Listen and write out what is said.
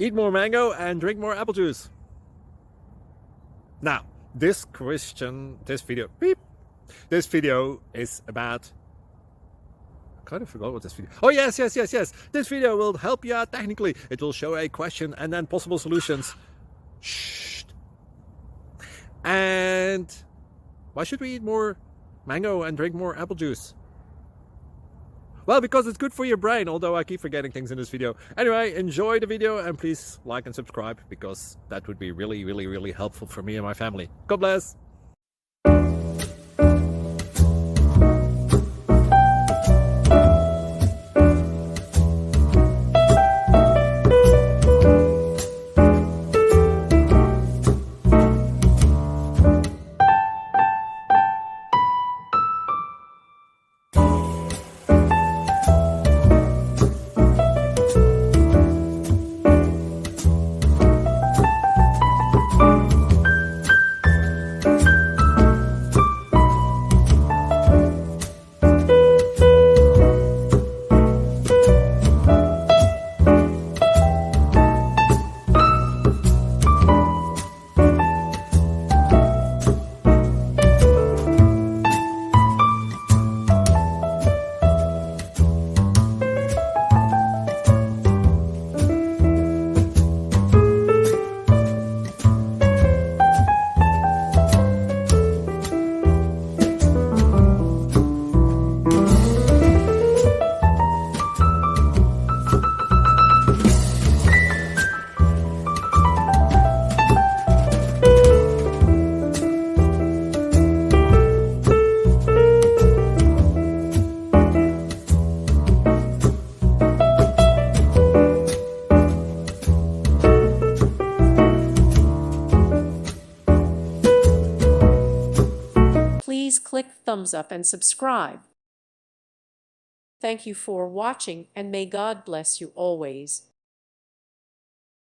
Eat more mango and drink more apple juice. Now, this video is about... I kind of forgot what this video... Oh, yes. This video will help you out technically. It will show a question and then possible solutions. Shh. And why should we eat more mango and drink more apple juice? Well, because it's good for your brain, although I keep forgetting things in this video. Anyway, enjoy the video and please like and subscribe, because that would be really helpful for me and my family. God bless! Please click thumbs up and subscribe. Thank you for watching, and may God bless you always.